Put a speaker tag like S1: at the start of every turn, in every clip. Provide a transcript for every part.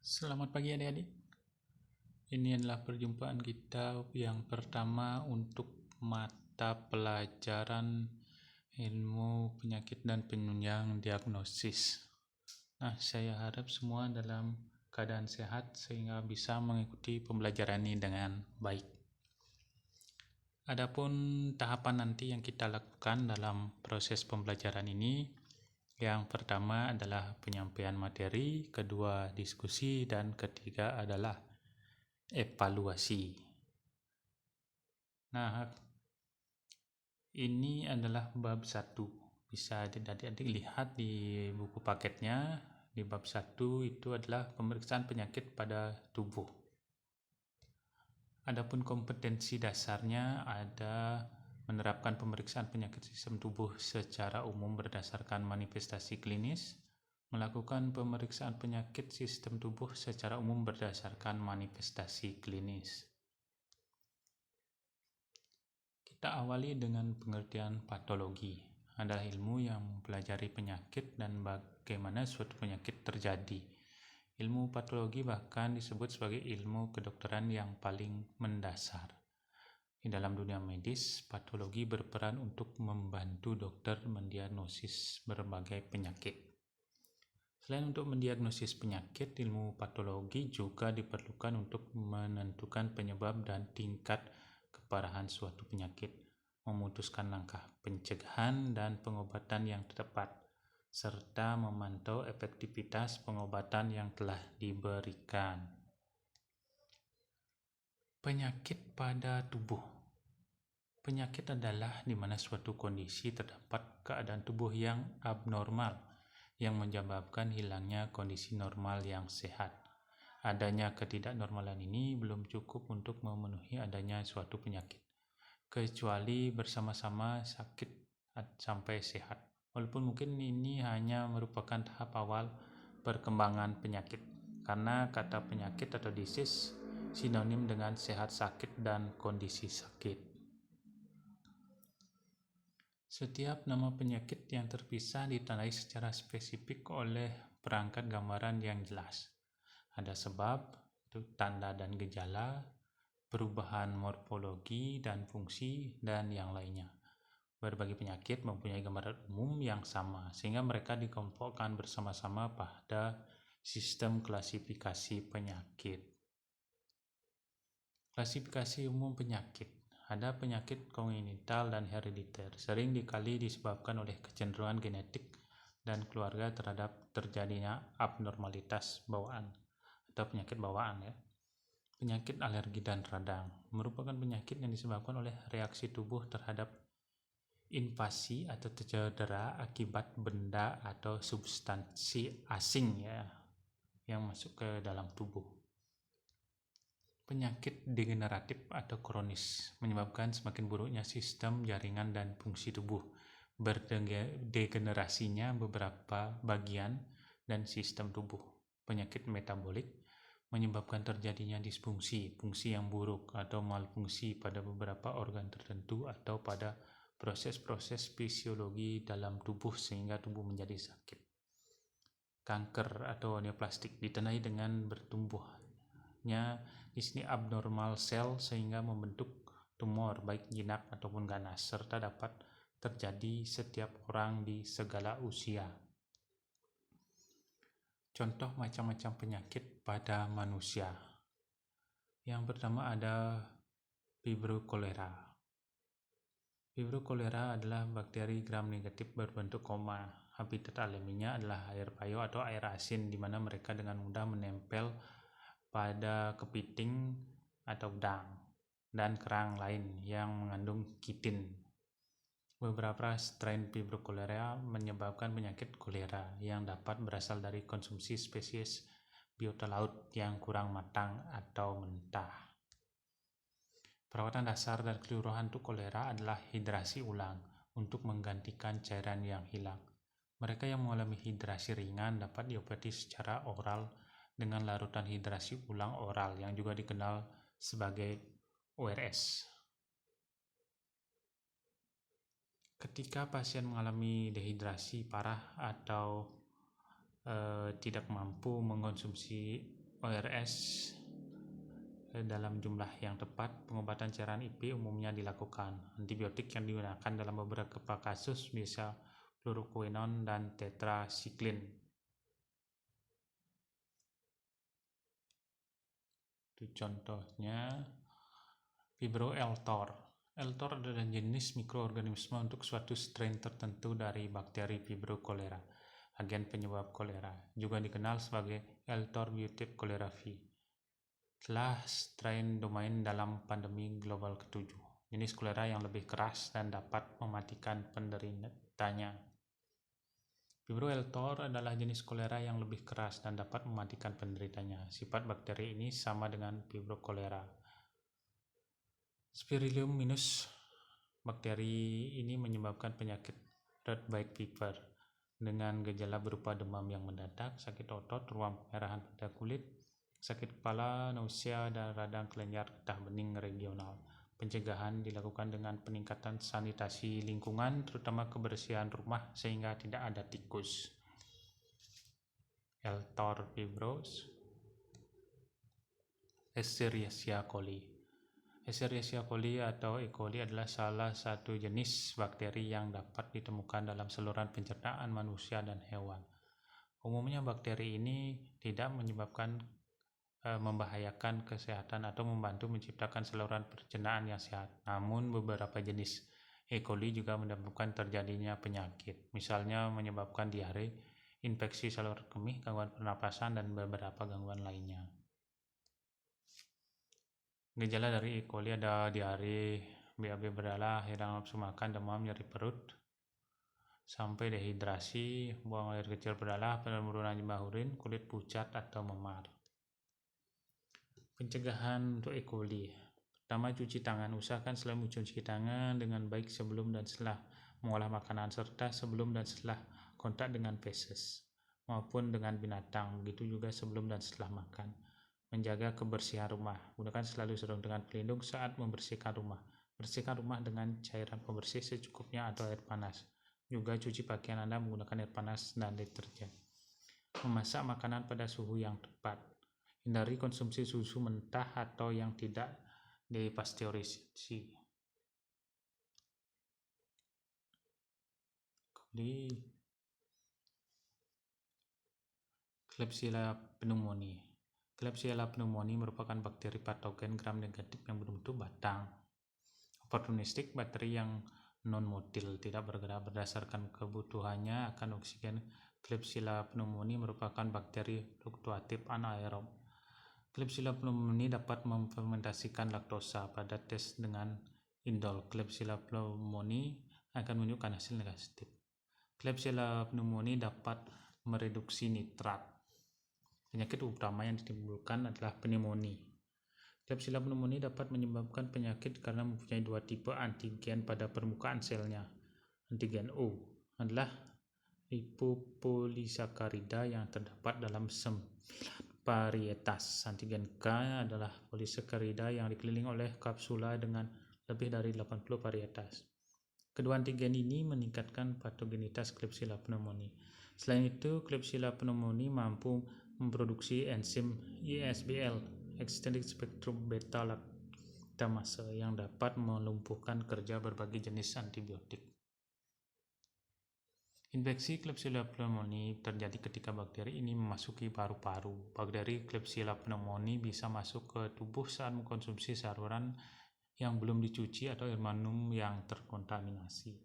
S1: Selamat pagi adik-adik. Ini adalah perjumpaan kita yang pertama untuk mata pelajaran ilmu penyakit dan penunjang diagnosis. Saya harap semua dalam keadaan sehat sehingga bisa mengikuti pembelajaran ini dengan baik. Adapun tahapan nanti yang kita lakukan dalam proses pembelajaran ini, yang pertama adalah penyampaian materi, kedua diskusi, dan ketiga adalah evaluasi. Ini adalah bab 1. Bisa adik-adik lihat di buku paketnya. Di bab 1 itu adalah pemeriksaan penyakit pada tubuh. Adapun kompetensi dasarnya ada menerapkan pemeriksaan penyakit sistem tubuh secara umum berdasarkan manifestasi klinis, melakukan pemeriksaan penyakit sistem tubuh secara umum berdasarkan manifestasi klinis. Kita awali dengan pengertian patologi. Adalah ilmu yang mempelajari penyakit dan bagaimana suatu penyakit terjadi. Ilmu patologi bahkan disebut sebagai ilmu kedokteran yang paling mendasar. Di dalam dunia medis, patologi berperan untuk membantu dokter mendiagnosis berbagai penyakit. Selain untuk mendiagnosis penyakit, ilmu patologi juga diperlukan untuk menentukan penyebab dan tingkat keparahan suatu penyakit, memutuskan langkah pencegahan dan pengobatan yang tepat, serta memantau efektivitas pengobatan yang telah diberikan. Penyakit pada tubuh. Penyakit adalah di mana suatu kondisi terdapat keadaan tubuh yang abnormal yang menyebabkan hilangnya kondisi normal yang sehat. Adanya ketidaknormalan ini belum cukup untuk memenuhi adanya suatu penyakit, kecuali bersama-sama sakit sampai sehat. Walaupun mungkin ini hanya merupakan tahap awal perkembangan penyakit, karena kata penyakit atau disease sinonim dengan sehat, sakit, dan kondisi sakit. Setiap nama penyakit yang terpisah ditandai secara spesifik oleh perangkat gambaran yang jelas. Ada sebab, tanda dan gejala, perubahan morfologi dan fungsi, dan yang lainnya. Berbagai penyakit mempunyai gambaran umum yang sama, sehingga mereka dikelompokkan bersama-sama pada sistem klasifikasi penyakit. Klasifikasi umum penyakit. Ada penyakit kongenital dan herediter, sering dikali disebabkan oleh kecenderungan genetik dan keluarga terhadap terjadinya abnormalitas bawaan atau penyakit bawaan. Penyakit alergi dan radang merupakan penyakit yang disebabkan oleh reaksi tubuh terhadap invasi atau cedera akibat benda atau substansi asing yang masuk ke dalam tubuh. Penyakit degeneratif atau kronis menyebabkan semakin buruknya sistem jaringan dan fungsi tubuh, berdegenerasinya beberapa bagian dan sistem tubuh. Penyakit metabolik menyebabkan terjadinya disfungsi, fungsi yang buruk atau malfungsi pada beberapa organ tertentu atau pada proses-proses fisiologi dalam tubuh sehingga tubuh menjadi sakit. Kanker atau neoplastik ditandai dengan bertumbuhnya di sini abnormal sel sehingga membentuk tumor baik jinak ataupun ganas, serta dapat terjadi setiap orang di segala usia. Contoh macam-macam penyakit pada manusia. Yang pertama ada Vibrio cholera. Vibrio cholera adalah bakteri gram negatif berbentuk koma. Habitat alaminya adalah air payau atau air asin, di mana mereka dengan mudah menempel pada kepiting atau udang dan kerang lain yang mengandung kitin. Beberapa strain Vibrio cholera menyebabkan penyakit kolera yang dapat berasal dari konsumsi spesies biota laut yang kurang matang atau mentah. Perawatan dasar dan keseluruhan untuk kolera adalah hidrasi ulang untuk menggantikan cairan yang hilang. Mereka yang mengalami hidrasi ringan dapat diobati secara oral dengan larutan hidrasi ulang oral yang juga dikenal sebagai ORS. Ketika pasien mengalami dehidrasi parah atau tidak mampu mengonsumsi ORS dalam jumlah yang tepat. Pengobatan cairan IP umumnya dilakukan. Antibiotik yang digunakan dalam beberapa kasus bisa fluoroquinon dan tetrasiklin. Itu contohnya Vibrio eltor. Eltor adalah jenis mikroorganisme untuk suatu strain tertentu dari bakteri Vibrio cholera, agen penyebab kolera, juga dikenal sebagai Eltor butyrate cholera V. Telah strain domain dalam pandemi global ke-7, jenis kolera yang lebih keras dan dapat mematikan penderitanya. Vibrio eltor adalah jenis kolera yang lebih keras dan dapat mematikan penderitanya. Sifat bakteri ini sama dengan Vibrio cholera. Spirillum minus. Bakteri ini menyebabkan penyakit red bike fever dengan gejala berupa demam yang mendadak, sakit otot, ruam kemerahan pada kulit, sakit kepala, nausea, dan radang kelenjar getah bening regional. Pencegahan dilakukan dengan peningkatan sanitasi lingkungan, terutama kebersihan rumah sehingga tidak ada tikus. Eltor fibros. Escherichia coli. Escherichia coli atau E. coli adalah salah satu jenis bakteri yang dapat ditemukan dalam saluran pencernaan manusia dan hewan. Umumnya bakteri ini tidak membahayakan kesehatan atau membantu menciptakan saluran pencernaan yang sehat. Namun beberapa jenis E. coli juga menyebabkan terjadinya penyakit, misalnya menyebabkan diare, infeksi saluran kemih, gangguan pernapasan, dan beberapa gangguan lainnya. Gejala dari E. coli ada diare, BAB berdarah, hilang nafsu makan, demam, nyeri perut, sampai dehidrasi, buang air kecil berdarah, penurunan jumlah urin, kulit pucat atau memar. Pencegahan untuk E. coli. Pertama, cuci tangan. Usahakan selalu mencuci tangan dengan baik sebelum dan setelah mengolah makanan, serta sebelum dan setelah kontak dengan feses maupun dengan binatang. Begitu juga sebelum dan setelah makan. Menjaga kebersihan rumah. Gunakan selalu sarung tangan pelindung saat membersihkan rumah. Bersihkan rumah dengan cairan pembersih secukupnya atau air panas. Juga cuci pakaian Anda menggunakan air panas dan deterjen. Memasak makanan pada suhu yang tepat. Hindari konsumsi susu mentah atau yang tidak dipasteurisasi. Klebsiella pneumoniae. Klebsiella pneumoniae merupakan bakteri patogen gram negatif yang berbentuk batang. Opportunistik, bakteri yang non-motil, tidak bergerak berdasarkan kebutuhannya akan oksigen. Klebsiella pneumoniae merupakan bakteri fluktuatif anaerob. Klebsiella pneumoniae dapat memfermentasikan laktosa. Pada tes dengan indol, Klebsiella pneumoniae akan menunjukkan hasil negatif. Klebsiella pneumoniae dapat mereduksi nitrat. Penyakit utama yang ditimbulkan adalah pneumonia. Klebsiella pneumoniae dapat menyebabkan penyakit karena mempunyai dua tipe antigen pada permukaan selnya. Antigen O adalah lipopolisakarida yang terdapat dalam 9 varietas. Antigen K adalah polisakarida yang dikelilingi oleh kapsula dengan lebih dari 80 varietas. Kedua antigen ini meningkatkan patogenitas Klebsiella pneumoniae. Selain itu, Klebsiella pneumoniae mampu memproduksi enzim ISBL, extended spectrum beta lactamase, yang dapat melumpuhkan kerja berbagai jenis antibiotik. Infeksi Klebsiella pneumoniae terjadi ketika bakteri ini memasuki paru-paru. Bakteri Klebsiella pneumoniae bisa masuk ke tubuh saat mengkonsumsi saluran yang belum dicuci atau air minum yang terkontaminasi.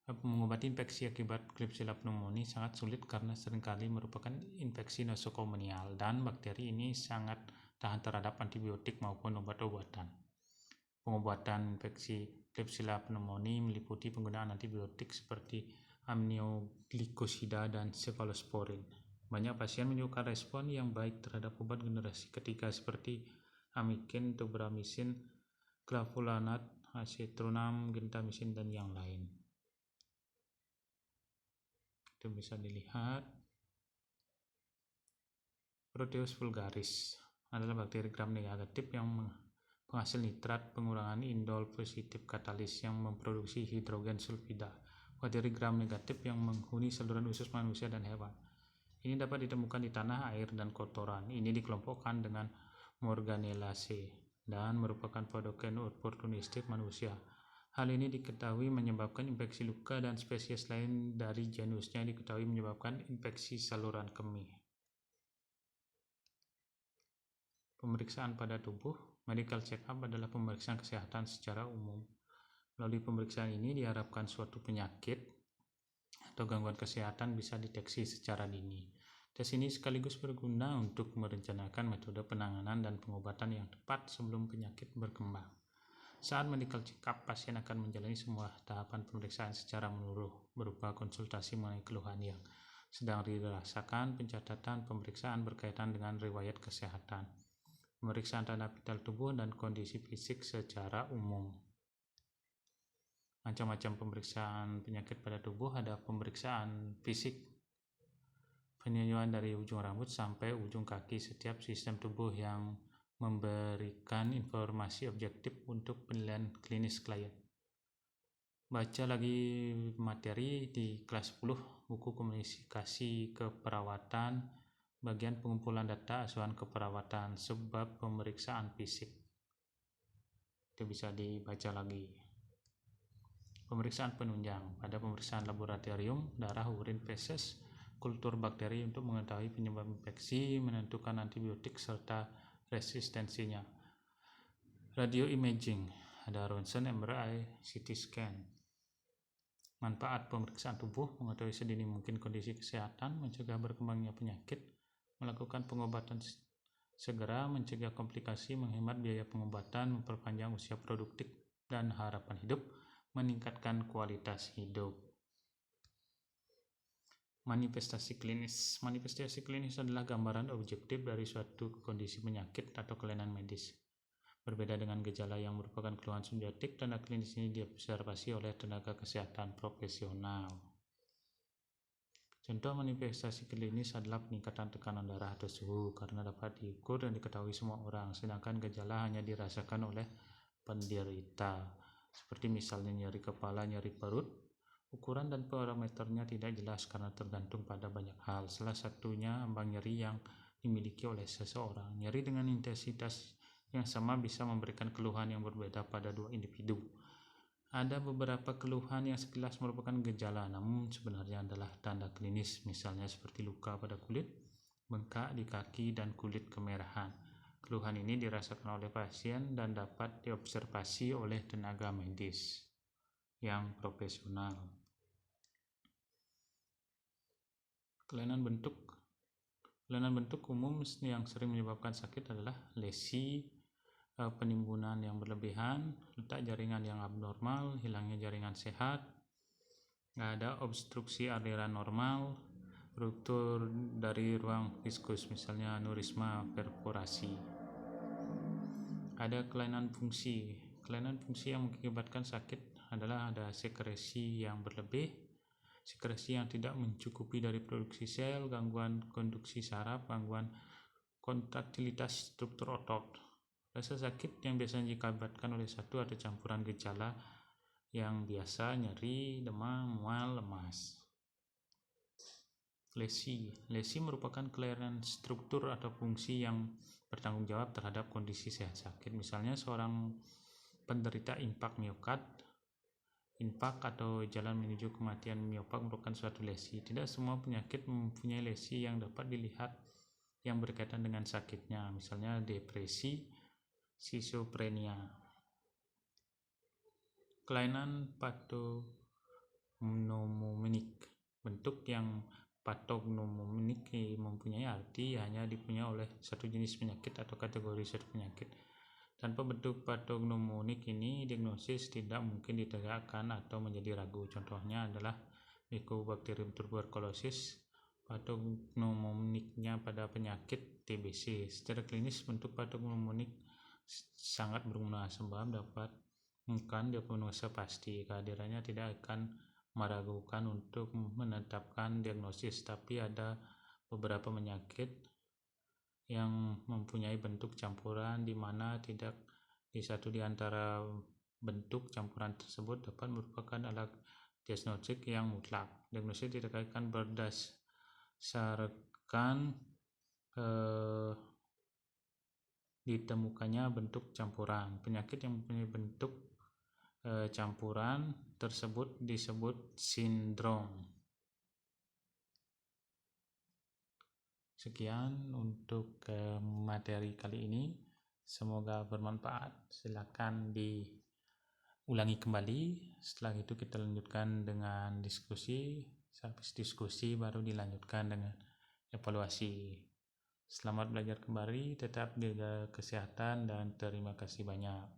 S1: Mengobati infeksi akibat Klebsiella pneumoniae sangat sulit karena seringkali merupakan infeksi nosokomial dan bakteri ini sangat tahan terhadap antibiotik maupun obat-obatan. Pengobatan infeksi Klebsiella pneumoniae meliputi penggunaan antibiotik seperti aminoglikosida dan cephalosporin. Banyak pasien menunjukkan respon yang baik terhadap obat generasi ketiga seperti amikin, tobramycin, clavulanat, acetronam, gentamicin, dan yang lain. Itu bisa dilihat. Proteus vulgaris adalah bakteri gram negatif yang penghasil nitrat pengurangan indol positif katalis yang memproduksi hidrogen sulfida. Bakteri gram negatif yang menghuni saluran usus manusia dan hewan. Ini dapat ditemukan di tanah, air, dan kotoran. Ini dikelompokkan dengan Morganellacea dan merupakan patogen oportunistik manusia. Hal ini diketahui menyebabkan infeksi luka dan spesies lain dari genusnya diketahui menyebabkan infeksi saluran kemih. Pemeriksaan pada tubuh. Medical check-up adalah pemeriksaan kesehatan secara umum. Melalui pemeriksaan ini diharapkan suatu penyakit atau gangguan kesehatan bisa deteksi secara dini. Tes ini sekaligus berguna untuk merencanakan metode penanganan dan pengobatan yang tepat sebelum penyakit berkembang. Saat medical check-up, pasien akan menjalani semua tahapan pemeriksaan secara menyeluruh, berupa konsultasi mengenai keluhan yang sedang dirasakan, pencatatan pemeriksaan berkaitan dengan riwayat kesehatan, pemeriksaan tanda vital tubuh, dan kondisi fisik secara umum. Macam-macam pemeriksaan penyakit pada tubuh. Ada pemeriksaan fisik, peninjauan dari ujung rambut sampai ujung kaki setiap sistem tubuh yang memberikan informasi objektif untuk penilaian klinis klien. Baca lagi materi di kelas 10 buku komunikasi keperawatan, bagian pengumpulan data asuhan keperawatan, sebab pemeriksaan fisik. Itu bisa dibaca lagi. Pemeriksaan penunjang. Pada pemeriksaan laboratorium, darah, urin, feses, kultur bakteri untuk mengetahui penyebab infeksi, menentukan antibiotik, serta resistensinya. Radio imaging. Ada ronsen, MRI, CT scan. Manfaat pemeriksaan tubuh. Mengetahui sedini mungkin kondisi kesehatan, mencegah berkembangnya penyakit, melakukan pengobatan segera, mencegah komplikasi, menghemat biaya pengobatan, memperpanjang usia produktif dan harapan hidup, meningkatkan kualitas hidup. Manifestasi klinis. Manifestasi klinis adalah gambaran objektif dari suatu kondisi penyakit atau kelainan medis. Berbeda dengan gejala yang merupakan keluhan subjektif, tanda klinis ini diobservasi oleh tenaga kesehatan profesional. Contoh manifestasi klinis adalah peningkatan tekanan darah atau suhu karena dapat diukur dan diketahui semua orang, sedangkan gejala hanya dirasakan oleh penderita, seperti misalnya nyeri kepala, nyeri perut. Ukuran dan parameternya tidak jelas karena tergantung pada banyak hal, salah satunya ambang nyeri yang dimiliki oleh seseorang. Nyeri dengan intensitas yang sama bisa memberikan keluhan yang berbeda pada dua individu. Ada beberapa keluhan yang sekilas merupakan gejala, namun sebenarnya adalah tanda klinis, misalnya seperti luka pada kulit, bengkak di kaki, dan kulit kemerahan. Keluhan ini dirasakan oleh pasien dan dapat diobservasi oleh tenaga medis yang profesional. Kelainan bentuk. Kelainan bentuk umum yang sering menyebabkan sakit adalah lesi, penimbunan yang berlebihan, letak jaringan yang abnormal, hilangnya jaringan sehat, nggak ada obstruksi aliran normal, ruptur dari ruang viskus, misalnya aneurisma, perforasi. Ada kelainan fungsi. Kelainan fungsi yang mengakibatkan sakit adalah ada sekresi yang berlebih, sekresi yang tidak mencukupi dari produksi sel, gangguan konduksi saraf, gangguan kontraktilitas struktur otot. Rasa sakit yang biasanya diakibatkan oleh satu atau campuran gejala yang biasa, nyeri, demam, mual, lemas. Lesi. Lesi merupakan kelainan struktur atau fungsi yang bertanggung jawab terhadap kondisi sehat sakit. Misalnya seorang penderita infark miokard. Infark atau jalan menuju kematian miokard merupakan suatu lesi. Tidak semua penyakit mempunyai lesi yang dapat dilihat yang berkaitan dengan sakitnya, misalnya depresi, schizophrenia. Kelainan patognomonik. Bentuk yang patognomonik mempunyai arti hanya dipunyai oleh satu jenis penyakit atau kategori suatu penyakit. Tanpa bentuk patognomonik ini, diagnosis tidak mungkin ditegakkan atau menjadi ragu. Contohnya adalah Mycobacterium tuberculosis. Patognomoniknya pada penyakit TBC. Secara klinis, bentuk patognomonik sangat berguna sebab dapat mengumumkan diagnosa pasti. Kehadirannya tidak akan meragukan untuk menetapkan diagnosis, tapi ada beberapa penyakit yang mempunyai bentuk campuran di mana tidak di satu di antara bentuk campuran tersebut dapat merupakan alat diagnostik yang mutlak. Diagnosis tidak akan berdasarkan disebabkan ditemukannya bentuk campuran. Penyakit yang mempunyai bentuk campuran tersebut disebut sindrom. Sekian untuk materi kali ini. Semoga bermanfaat. Silakan diulangi kembali. Setelah itu kita lanjutkan dengan diskusi. Habis diskusi baru dilanjutkan dengan evaluasi. Selamat belajar kembali, tetap jaga kesehatan dan terima kasih banyak.